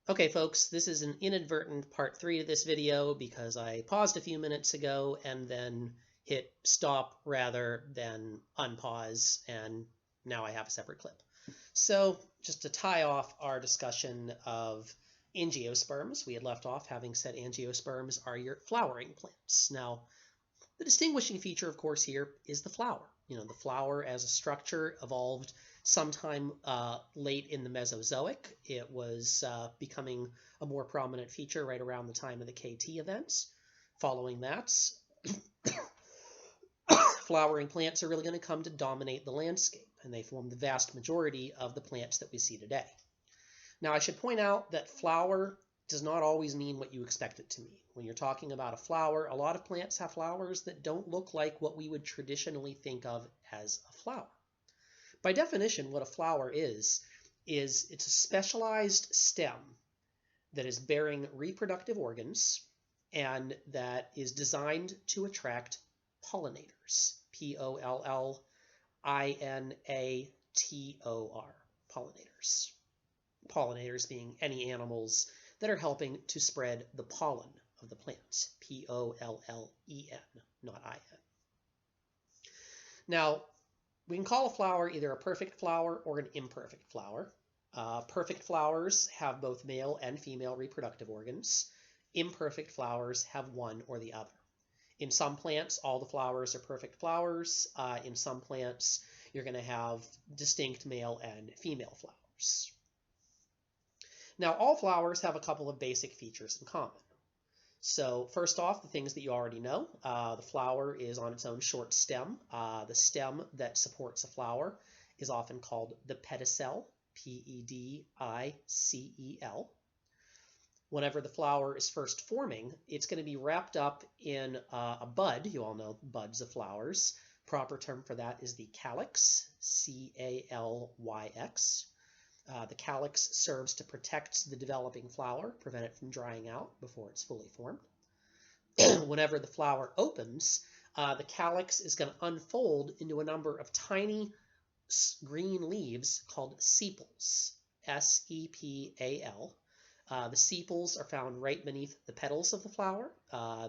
Okay, folks, this is an inadvertent part 3 to this video because I paused a few minutes ago and then hit stop rather than unpause, and now I have a separate clip. So just to tie off our discussion of angiosperms, we had left off having said angiosperms are your flowering plants. Now, the distinguishing feature, of course, here is the flower. The flower as a structure evolved sometime late in the Mesozoic. It was becoming a more prominent feature right around the time of the KT events. Following that, flowering plants are really going to come to dominate the landscape, and they form the vast majority of the plants that we see today. Now, I should point out that flower does not always mean what you expect it to mean. When you're talking about a flower, a lot of plants have flowers that don't look like what we would traditionally think of as a flower. By definition, what a flower is it's a specialized stem that is bearing reproductive organs and that is designed to attract pollinators. Pollinators, pollinators. Pollinators being any animals that are helping to spread the pollen of the plants. Pollen, not in. Now, we can call a flower either a perfect flower or an imperfect flower. Perfect flowers have both male and female reproductive organs. Imperfect flowers have one or the other. In some plants, all the flowers are perfect flowers. In some plants, you're going to have distinct male and female flowers. Now, all flowers have a couple of basic features in common. So first off, the things that you already know. The flower is on its own short stem. The stem that supports a flower is often called the pedicel, P-E-D-I-C-E-L. Whenever the flower is first forming, it's going to be wrapped up in a bud. You all know buds of flowers. Proper term for that is the calyx, C-A-L-Y-X. The calyx serves to protect the developing flower, prevent it from drying out before it's fully formed. Whenever the flower opens, the calyx is going to unfold into a number of tiny green leaves called sepals, S-E-P-A-L. The sepals are found right beneath the petals of the flower.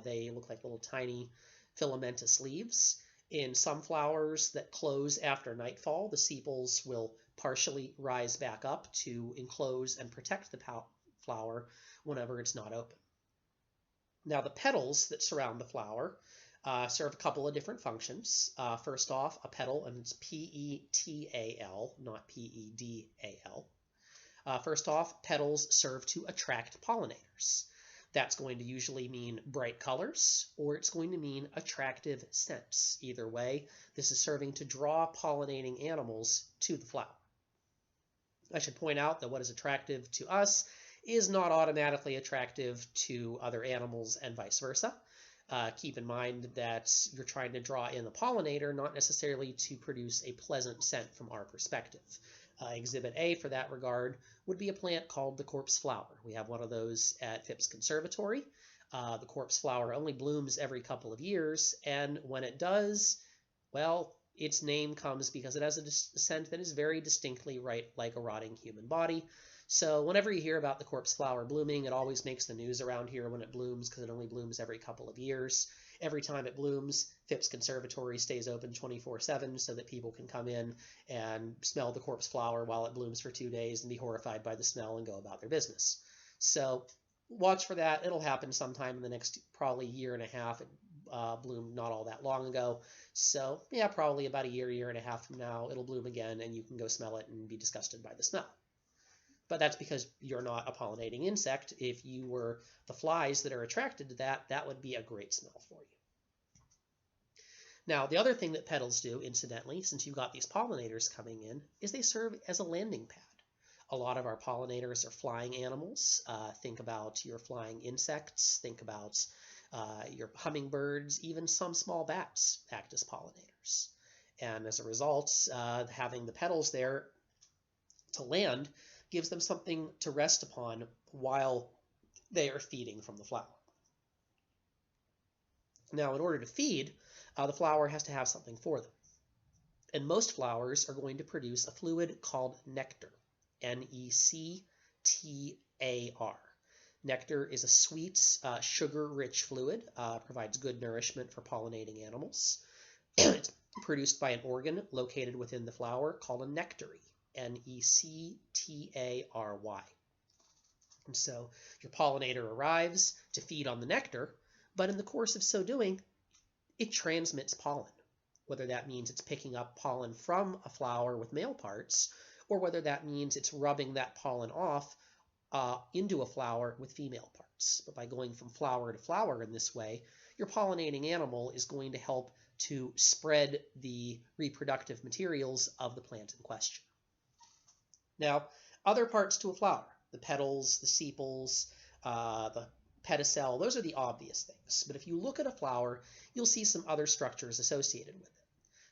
They look like little tiny filamentous leaves. In some flowers that close after nightfall, the sepals will partially rise back up to enclose and protect the flower whenever it's not open. Now, the petals that surround the flower serve a couple of different functions. First off, a petal, and it's P-E-T-A-L, not P-E-D-A-L. First off, petals serve to attract pollinators. That's going to usually mean bright colors, or it's going to mean attractive scents. Either way, this is serving to draw pollinating animals to the flower. I should point out that what is attractive to us is not automatically attractive to other animals and vice versa. Keep in mind that you're trying to draw in the pollinator, not necessarily to produce a pleasant scent from our perspective. Exhibit A for that regard would be a plant called the corpse flower. We have one of those at Phipps Conservatory. The corpse flower only blooms every couple of years, and when it does, well, its name comes because it has a scent that is very distinctly like a rotting human body. So whenever you hear about the corpse flower blooming, it always makes the news around here when it blooms because it only blooms every couple of years. Every time it blooms, Phipps Conservatory stays open 24/7 so that people can come in and smell the corpse flower while it blooms for 2 days and be horrified by the smell and go about their business. So watch for that. It'll happen sometime in the next probably year and a half. It bloomed not all that long ago. So yeah, probably about a year and a half from now, it'll bloom again and you can go smell it and be disgusted by the smell. But that's because you're not a pollinating insect. If you were the flies that are attracted to that, that would be a great smell for you. Now, the other thing that petals do, incidentally, since you've got these pollinators coming in, is they serve as a landing pad. A lot of our pollinators are flying animals. Think about your flying insects. Think about your hummingbirds. Even some small bats act as pollinators. And as a result, having the petals there to land gives them something to rest upon while they are feeding from the flower. Now, in order to feed, the flower has to have something for them. And most flowers are going to produce a fluid called nectar, N-E-C-T-A-R. Nectar is a sweet, sugar-rich fluid, provides good nourishment for pollinating animals. It's produced by an organ located within the flower called a nectary, Nectary. And so your pollinator arrives to feed on the nectar, but in the course of so doing, it transmits pollen, whether that means it's picking up pollen from a flower with male parts, or whether that means it's rubbing that pollen off into a flower with female parts. But by going from flower to flower in this way, your pollinating animal is going to help to spread the reproductive materials of the plant in question. Now, other parts to a flower, the petals, the sepals, the pedicel, those are the obvious things. But if you look at a flower, you'll see some other structures associated with it.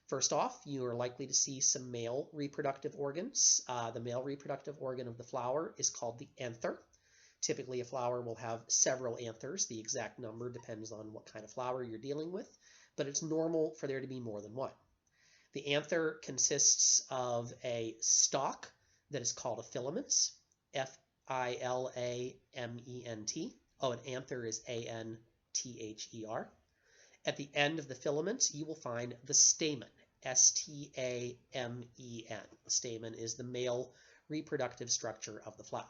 First off, you are likely to see some male reproductive organs. The male reproductive organ of the flower is called the anther. Typically, a flower will have several anthers. The exact number depends on what kind of flower you're dealing with, but it's normal for there to be more than one. The anther consists of a stalk that is called a filament, F-I-L-A-M-E-N-T. Oh, an anther is A-N-T-H-E-R. At the end of the filament, you will find the stamen, S-T-A-M-E-N. The stamen is the male reproductive structure of the flower.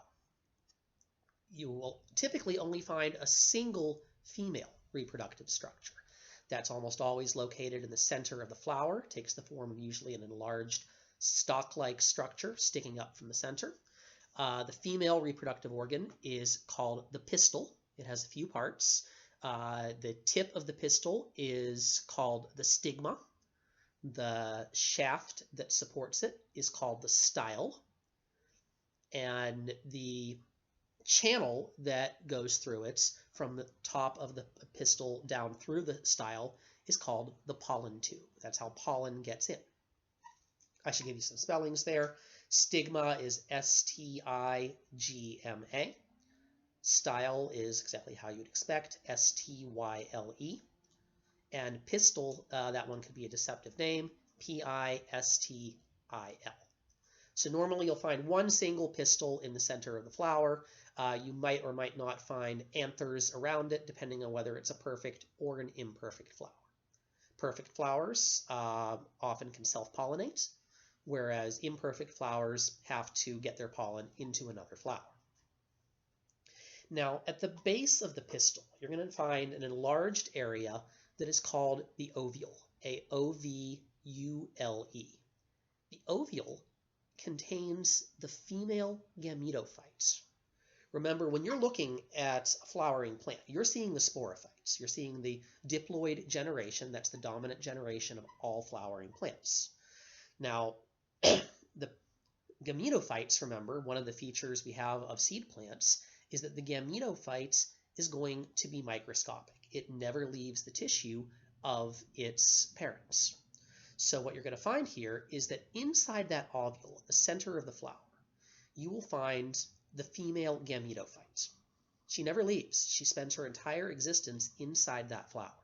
You will typically only find a single female reproductive structure. That's almost always located in the center of the flower. It takes the form of usually an enlarged stalk-like structure sticking up from the center. The female reproductive organ is called the pistil. It has a few parts. The tip of the pistil is called the stigma. The shaft that supports it is called the style. And the channel that goes through it from the top of the pistil down through the style is called the pollen tube. That's how pollen gets in. I should give you some spellings there. Stigma is S-T-I-G-M-A. Style is exactly how you'd expect, S-T-Y-L-E. And pistil, that one could be a deceptive name, P-I-S-T-I-L. So normally you'll find one single pistil in the center of the flower. You might or might not find anthers around it, depending on whether it's a perfect or an imperfect flower. Perfect flowers often can self-pollinate, whereas imperfect flowers have to get their pollen into another flower. Now, at the base of the pistil, you're going to find an enlarged area that is called the ovule, A-O-V-U-L-E. The ovule contains the female gametophytes. Remember, when you're looking at a flowering plant, you're seeing the sporophytes. You're seeing the diploid generation. That's the dominant generation of all flowering plants. Now, the gametophytes, remember, one of the features we have of seed plants is that the gametophyte is going to be microscopic. It never leaves the tissue of its parents. So what you're going to find here is that inside that ovule, the center of the flower, you will find the female gametophyte. She never leaves. She spends her entire existence inside that flower.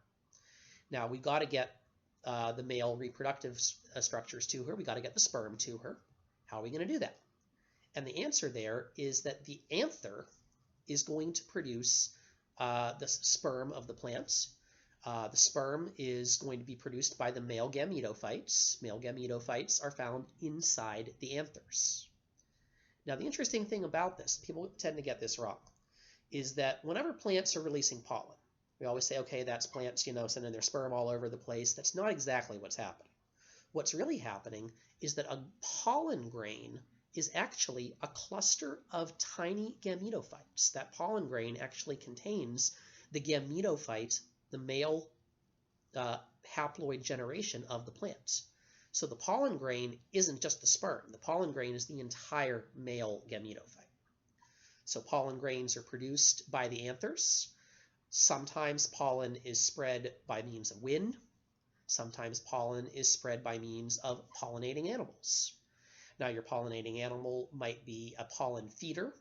Now, we've got to get the male reproductive structures to her. We've got to get the sperm to her. How are we going to do that? And the answer there is that the anther is going to produce the sperm of the plants. The sperm is going to be produced by the male gametophytes. Male gametophytes are found inside the anthers. Now, the interesting thing about this, people tend to get this wrong, is that whenever plants are releasing pollen, we always say, okay, that's plants, sending their sperm all over the place. That's not exactly what's happening. What's really happening is that a pollen grain is actually a cluster of tiny gametophytes. That pollen grain actually contains the gametophyte, the male haploid generation of the plants. So the pollen grain isn't just the sperm. The pollen grain is the entire male gametophyte. So pollen grains are produced by the anthers. Sometimes pollen is spread by means of wind. Sometimes pollen is spread by means of pollinating animals. Now, your pollinating animal might be a pollen feeder.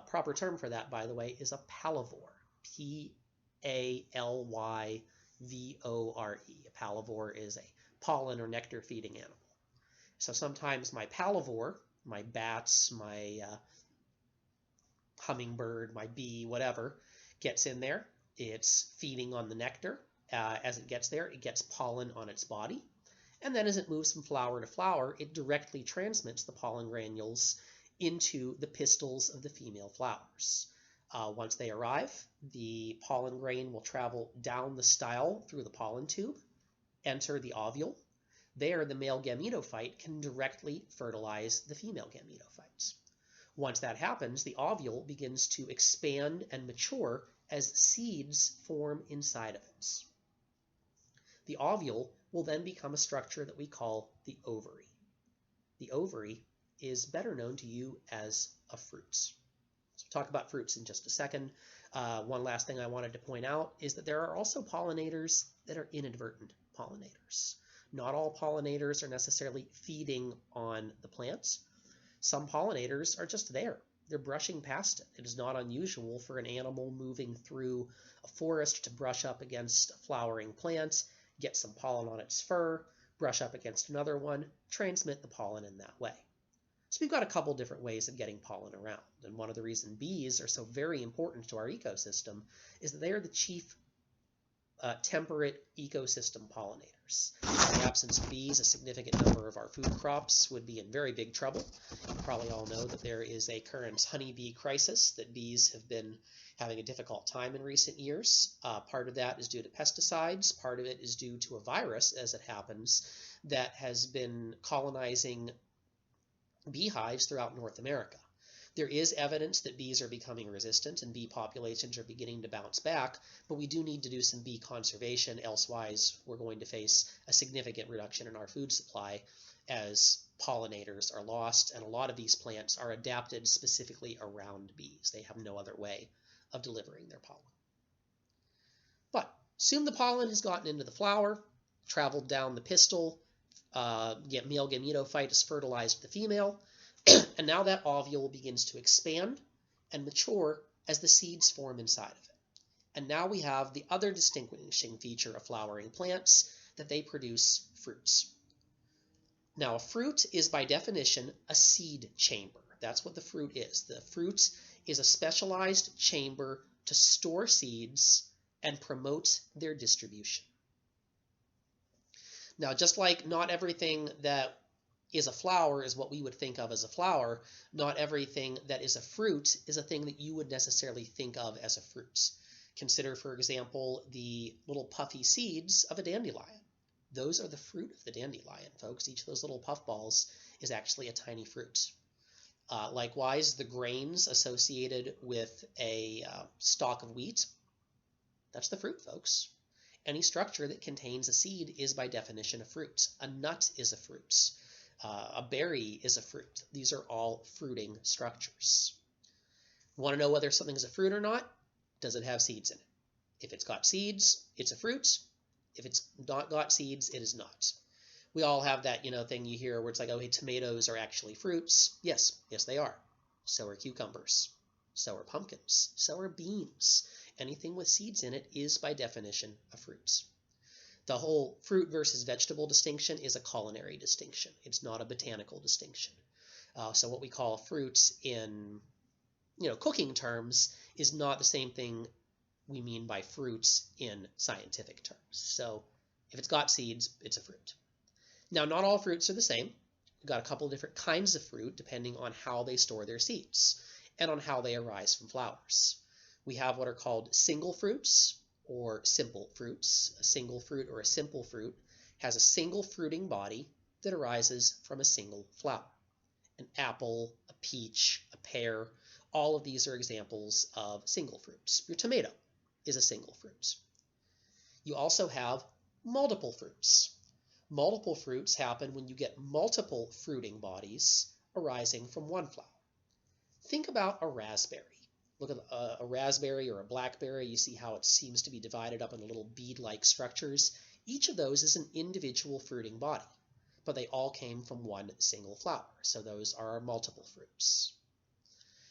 Proper term for that, by the way, is a pallivore. P-A-L-Y-V-O-R-E. A pallivore is a pollen or nectar feeding animal. So sometimes my pallivore, my bats, my hummingbird, my bee, whatever, gets in there. It's feeding on the nectar. As it gets there, it gets pollen on its body. And then as it moves from flower to flower, it directly transmits the pollen granules into the pistils of the female flowers. Once they arrive, the pollen grain will travel down the style through the pollen tube, enter the ovule. There, the male gametophyte can directly fertilize the female gametophytes. Once that happens, the ovule begins to expand and mature as seeds form inside of it. The ovule will then become a structure that we call the ovary. The ovary is better known to you as a fruit. So we'll talk about fruits in just a second. One last thing I wanted to point out is that there are also pollinators that are inadvertent pollinators. Not all pollinators are necessarily feeding on the plants. Some pollinators are just there. They're brushing past it. It is not unusual for an animal moving through a forest to brush up against a flowering plant, get some pollen on its fur, brush up against another one, transmit the pollen in that way. So we've got a couple different ways of getting pollen around. And one of the reasons bees are so very important to our ecosystem is that they are the chief temperate ecosystem pollinators. In the absence of bees, a significant number of our food crops would be in very big trouble. You probably all know that there is a current honeybee crisis, that bees have been having a difficult time in recent years. Part of that is due to pesticides. Part of it is due to a virus, as it happens, that has been colonizing beehives throughout North America. There is evidence that bees are becoming resistant and bee populations are beginning to bounce back, but we do need to do some bee conservation, elsewise we're going to face a significant reduction in our food supply as pollinators are lost, and a lot of these plants are adapted specifically around bees. They have no other way of delivering their pollen. But assume the pollen has gotten into the flower, traveled down the pistil, male gametophyte is fertilized the female, and now that ovule begins to expand and mature as the seeds form inside of it. And now we have the other distinguishing feature of flowering plants, that they produce fruits. Now, a fruit is by definition a seed chamber. That's what the fruit is. The fruit is a specialized chamber to store seeds and promote their distribution. Now, just like not everything that is a flower is what we would think of as a flower, not everything that is a fruit is a thing that you would necessarily think of as a fruit. Consider, for example, the little puffy seeds of a dandelion. Those are the fruit of the dandelion, folks. Each of those little puffballs is actually a tiny fruit. Likewise, the grains associated with a stalk of wheat, that's the fruit, folks. Any structure that contains a seed is by definition a fruit. A nut is a fruit. A berry is a fruit. These are all fruiting structures. Want to know whether something is a fruit or not? Does it have seeds in it? If it's got seeds, it's a fruit. If it's not got seeds, it is not. We all have that, thing you hear where it's like, oh, hey, tomatoes are actually fruits. Yes, they are. So are cucumbers. So are pumpkins. So are beans. Anything with seeds in it is by definition a fruit. The whole fruit versus vegetable distinction is a culinary distinction. It's not a botanical distinction. So what we call fruits in, cooking terms is not the same thing we mean by fruits in scientific terms. So if it's got seeds, it's a fruit. Now, not all fruits are the same. We've got a couple of different kinds of fruit depending on how they store their seeds and on how they arise from flowers. We have what are called single fruits or simple fruits. A single fruit or a simple fruit has a single fruiting body that arises from a single flower. An apple, a peach, a pear, all of these are examples of single fruits. Your tomato is a single fruit. You also have multiple fruits. Multiple fruits happen when you get multiple fruiting bodies arising from one flower. Think about a raspberry. Look at a raspberry or a blackberry. You see how it seems to be divided up into little bead-like structures. Each of those is an individual fruiting body, but they all came from one single flower. So those are our multiple fruits.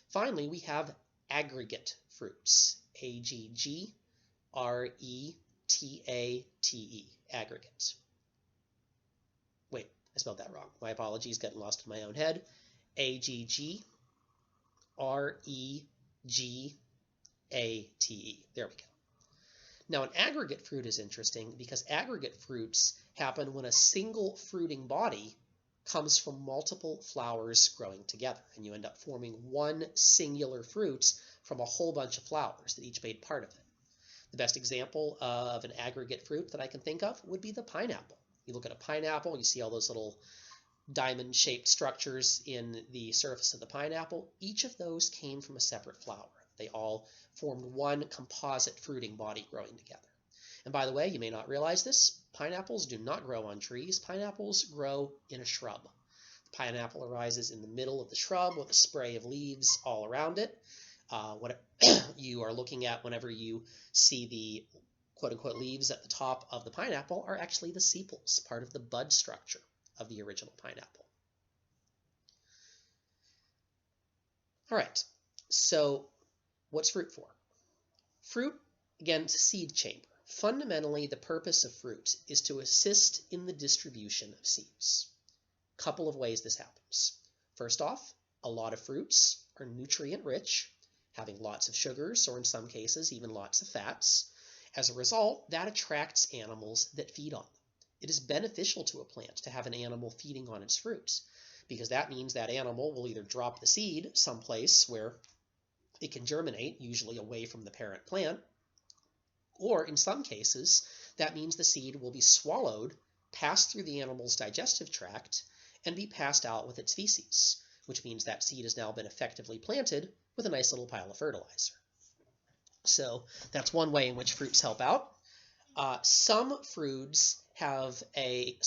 Finally, we have aggregate fruits. A-G-G-R-E-T-A-T-E, aggregate. Wait, I spelled that wrong. My apologies, getting lost in my own head. A-G-G-R-E-G-A-T-E, There we go. Now, an aggregate fruit is interesting because aggregate fruits happen when a single fruiting body comes from multiple flowers growing together, and you end up forming one singular fruit from a whole bunch of flowers that each made part of it. The best example of an aggregate fruit that I can think of would be the pineapple. You look at a pineapple, you see all those little diamond-shaped structures in the surface of the pineapple. Each of those came from a separate flower. They all formed one composite fruiting body growing together. And by the way, you may not realize this, pineapples do not grow on trees. Pineapples grow in a shrub. The pineapple arises in the middle of the shrub with a spray of leaves all around it. What you are looking at whenever you see the quote-unquote leaves at the top of the pineapple are actually the sepals, part of the bud structure of the original pineapple. All right, so what's fruit for? Fruit, again, it's a seed chamber. Fundamentally, the purpose of fruit is to assist in the distribution of seeds. A couple of ways this happens. First off, a lot of fruits are nutrient-rich, having lots of sugars, or in some cases, even lots of fats. As a result, that attracts animals that feed on them. It is beneficial to a plant to have an animal feeding on its fruits, because that means that animal will either drop the seed someplace where it can germinate, usually away from the parent plant, or in some cases, that means the seed will be swallowed, pass through the animal's digestive tract, and be passed out with its feces, which means that seed has now been effectively planted with a nice little pile of fertilizer. So that's one way in which fruits help out. Some fruits have a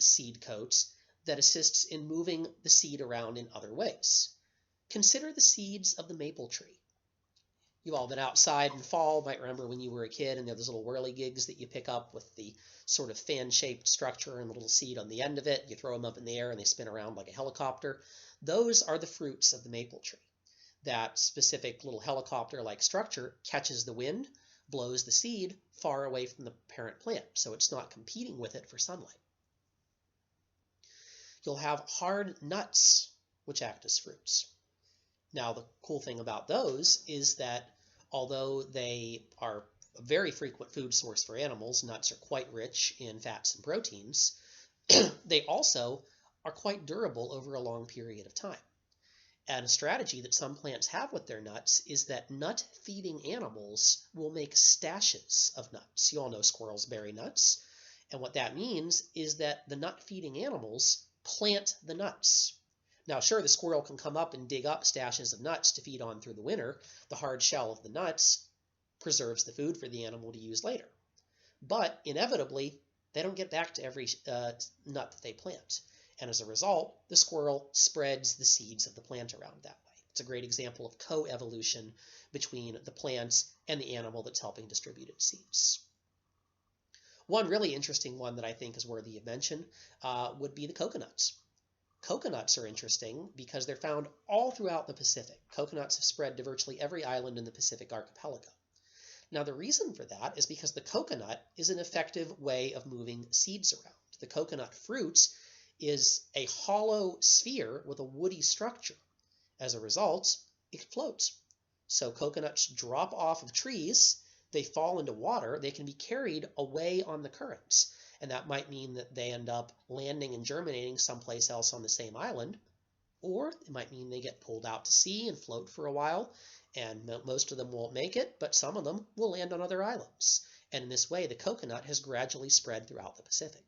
seed coat that assists in moving the seed around in other ways. Consider the seeds of the maple tree. You've all been outside in fall, might remember when you were a kid, and there are those little whirligigs that you pick up with the sort of fan-shaped structure and the little seed on the end of it. You throw them up in the air and they spin around like a helicopter. Those are the fruits of the maple tree. That specific little helicopter-like structure catches the wind, blows the seed far away from the parent plant, so it's not competing with it for sunlight. You'll have hard nuts, which act as fruits. Now, the cool thing about those is that although they are a very frequent food source for animals, nuts are quite rich in fats and proteins, they also are quite durable over a long period of time. And a strategy that some plants have with their nuts is that nut-feeding animals will make stashes of nuts. You all know squirrels bury nuts. And what that means is that the nut-feeding animals plant the nuts. Now, sure, the squirrel can come up and dig up stashes of nuts to feed on through the winter. The hard shell of the nuts preserves the food for the animal to use later. But inevitably, they don't get back to every nut that they plant. And as a result, the squirrel spreads the seeds of the plant around that way. It's a great example of co-evolution between the plant and the animal that's helping distribute its seeds. One really interesting one that I think is worthy of mention would be the coconuts. Coconuts are interesting because they're found all throughout the Pacific. Coconuts have spread to virtually every island in the Pacific archipelago. Now, the reason for that is because the coconut is an effective way of moving seeds around. The coconut fruit is a hollow sphere with a woody structure. As a result, it floats. So coconuts drop off of trees, they fall into water, they can be carried away on the currents. And that might mean that they end up landing and germinating someplace else on the same island, or it might mean they get pulled out to sea and float for a while, and most of them won't make it, but some of them will land on other islands. And in this way, the coconut has gradually spread throughout the Pacific.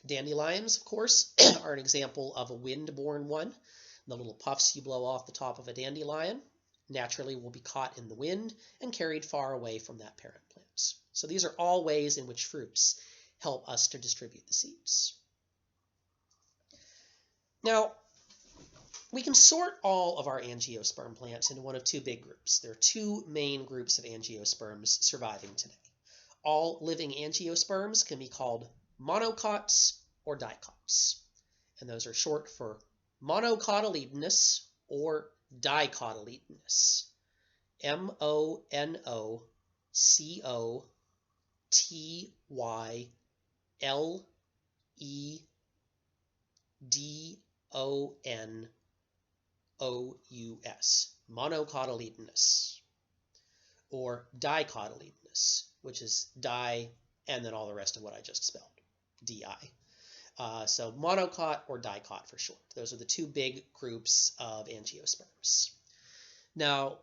Dandelions, of course, are an example of a wind-borne one. The little puffs you blow off the top of a dandelion naturally will be caught in the wind and carried far away from that parent plant. So these are all ways in which fruits help us to distribute the seeds. Now, we can sort all of our angiosperm plants into one of two big groups. There are two main groups of angiosperms surviving today. All living angiosperms can be called monocots or dicots. And those are short for monocotyledonous or dicotyledonous. monocotyledonous, or dicotyledonous, which is di and then all the rest of what I just spelled, di. So monocot or dicot for short. Those are the two big groups of angiosperms. Now,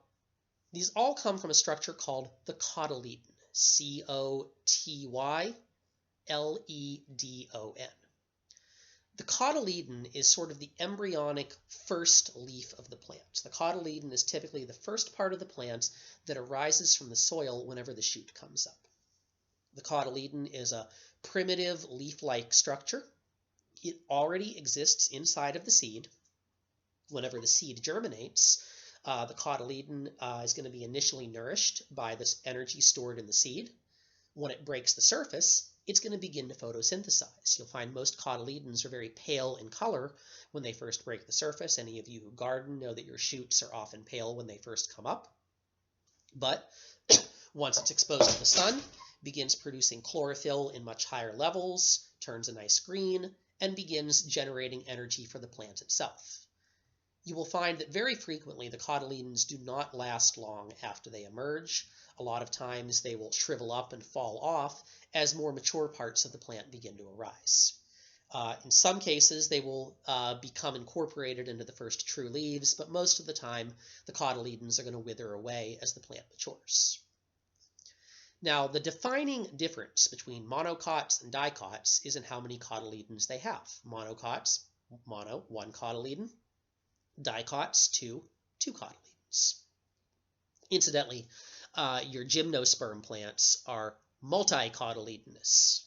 these all come from a structure called the cotyledon, C-O-T-Y-L-E-D-O-N. The cotyledon is sort of the embryonic first leaf of the plant. The cotyledon is typically the first part of the plant that arises from the soil whenever the shoot comes up. The cotyledon is a primitive leaf-like structure. It already exists inside of the seed. Whenever the seed germinates, the cotyledon is going to be initially nourished by this energy stored in the seed. When it breaks the surface, it's going to begin to photosynthesize. You'll find most cotyledons are very pale in color when they first break the surface. Any of you who garden know that your shoots are often pale when they first come up. But once it's exposed to the sun, begins producing chlorophyll in much higher levels, turns a nice green, and begins generating energy for the plant itself. You will find that very frequently the cotyledons do not last long after they emerge. A lot of times they will shrivel up and fall off as more mature parts of the plant begin to arise. In some cases, they will become incorporated into the first true leaves, but most of the time the cotyledons are going to wither away as the plant matures. Now, the defining difference between monocots and dicots is in how many cotyledons they have. Monocots, mono, one cotyledon. Dicots, two cotyledons. Incidentally, your gymnosperm plants are multicotyledonous.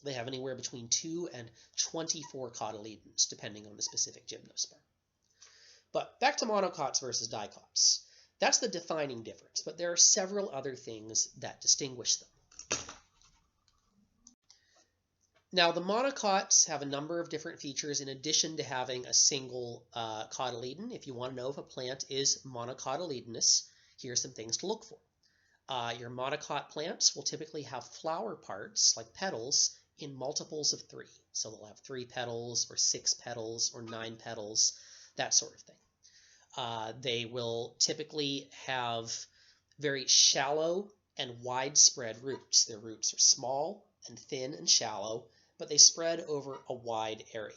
They have anywhere between 2 and 24 cotyledons, depending on the specific gymnosperm. But back to monocots versus dicots. That's the defining difference, but there are several other things that distinguish them. Now, the monocots have a number of different features in addition to having a single cotyledon. If you want to know if a plant is monocotyledonous, here's some things to look for. Your monocot plants will typically have flower parts, like petals, in multiples of 3. So they'll have 3 petals or 6 petals or 9 petals, that sort of thing. They will typically have very shallow and widespread roots. Their roots are small and thin and shallow, but they spread over a wide area.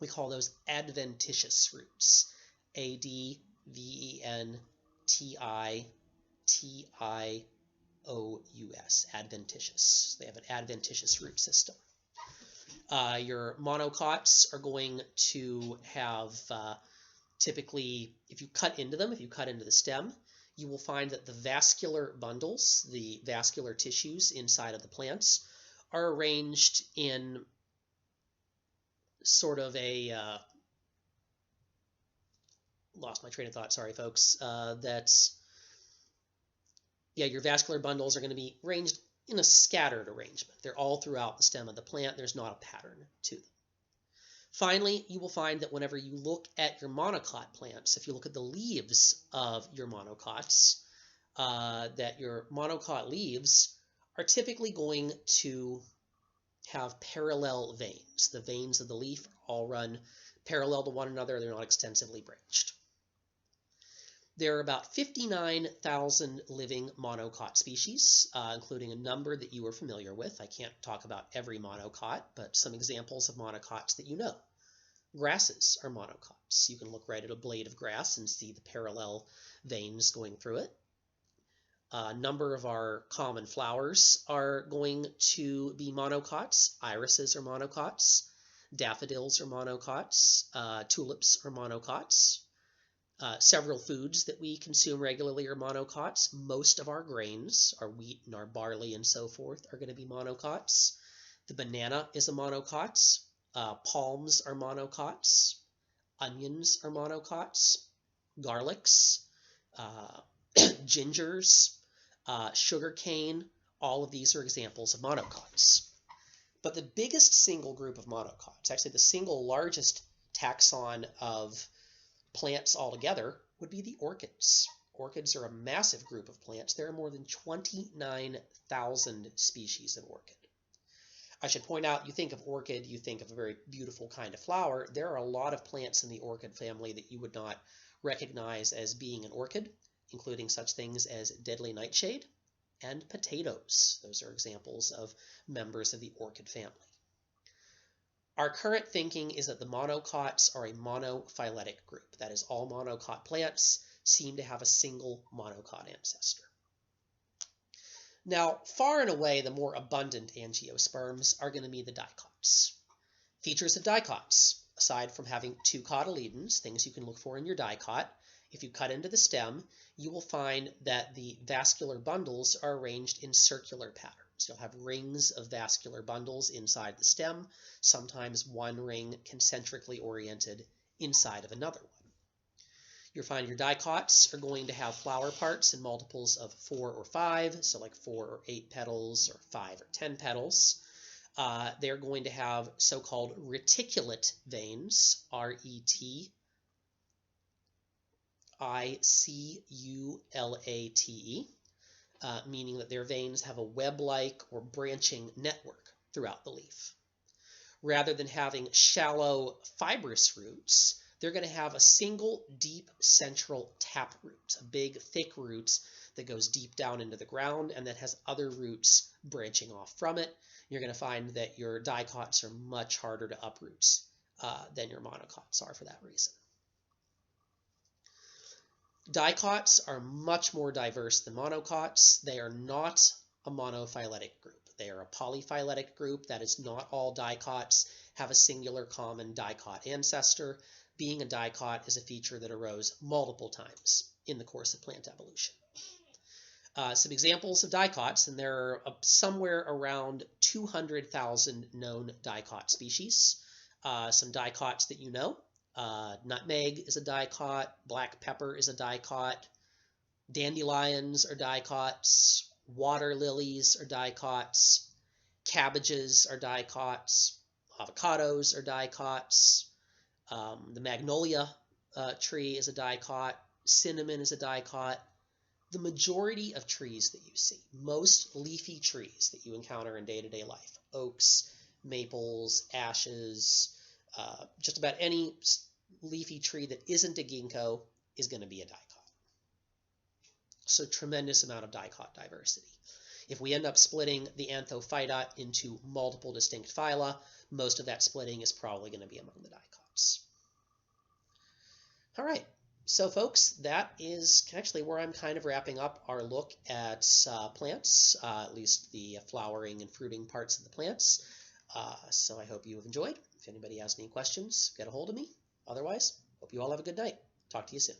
We call those adventitious roots. A-D-V-E-N-T-I-T-I-O-U-S, adventitious. They have an adventitious root system. Your monocots are going to have typically, if you cut into them, if you cut into the stem, you will find that the vascular bundles, the vascular tissues inside of the plants, are arranged in sort of a, lost my train of thought, sorry folks, your vascular bundles are going to be arranged in a scattered arrangement. They're all throughout the stem of the plant. There's not a pattern to them. Finally, you will find that whenever you look at your monocot plants, if you look at the leaves of your monocots, that your monocot leaves are typically going to have parallel veins. The veins of the leaf all run parallel to one another. They're not extensively branched. There are about 59,000 living monocot species, including a number that you are familiar with. I can't talk about every monocot, but some examples of monocots that you know. Grasses are monocots. You can look right at a blade of grass and see the parallel veins going through it. A number of our common flowers are going to be monocots. Irises are monocots. Daffodils are monocots. Tulips are monocots. Several foods that we consume regularly are monocots. Most of our grains, our wheat and our barley and so forth, are going to be monocots. The banana is a monocot. Palms are monocots. Onions are monocots. Garlics, gingers, sugarcane, all of these are examples of monocots. But the biggest single group of monocots, actually the single largest taxon of plants altogether, would be the orchids. Orchids are a massive group of plants. There are more than 29,000 species of orchid. I should point out, you think of orchid, you think of a very beautiful kind of flower. There are a lot of plants in the orchid family that you would not recognize as being an orchid, including such things as deadly nightshade and potatoes. Those are examples of members of the orchid family. Our current thinking is that the monocots are a monophyletic group. That is, all monocot plants seem to have a single monocot ancestor. Now, far and away, the more abundant angiosperms are going to be the dicots. Features of dicots, aside from having two cotyledons, things you can look for in your dicot, if you cut into the stem, you will find that the vascular bundles are arranged in circular patterns. You'll have rings of vascular bundles inside the stem, sometimes one ring concentrically oriented inside of another one. You'll find your dicots are going to have flower parts in multiples of 4 or 5, so like 4 or 8 petals or 5 or 10 petals. They're going to have so-called reticulate veins, R-E-T-I-C-U-L-A-T-E, meaning that their veins have a web-like or branching network throughout the leaf. Rather than having shallow fibrous roots, they're going to have a single deep central tap root, a big thick root that goes deep down into the ground and that has other roots branching off from it. You're going to find that your dicots are much harder to uproot than your monocots are for that reason. Dicots are much more diverse than monocots. They are not a monophyletic group. They are a polyphyletic group. That is, not all dicots have a singular common dicot ancestor. Being a dicot is a feature that arose multiple times in the course of plant evolution. Some examples of dicots, and there are somewhere around 200,000 known dicot species. Some dicots that you know. Nutmeg is a dicot, black pepper is a dicot, dandelions are dicots, water lilies are dicots, cabbages are dicots, avocados are dicots, the magnolia tree is a dicot, cinnamon is a dicot. The majority of trees that you see, most leafy trees that you encounter in day-to-day life, oaks, maples, ashes, just about any leafy tree that isn't a ginkgo is going to be a dicot. So tremendous amount of dicot diversity. If we end up splitting the Anthophyta into multiple distinct phyla, most of that splitting is probably going to be among the dicots. All right, so folks, that is actually where I'm kind of wrapping up our look at plants, at least the flowering and fruiting parts of the plants. So I hope you have enjoyed. If anybody has any questions, get a hold of me. Otherwise, hope you all have a good night. Talk to you soon.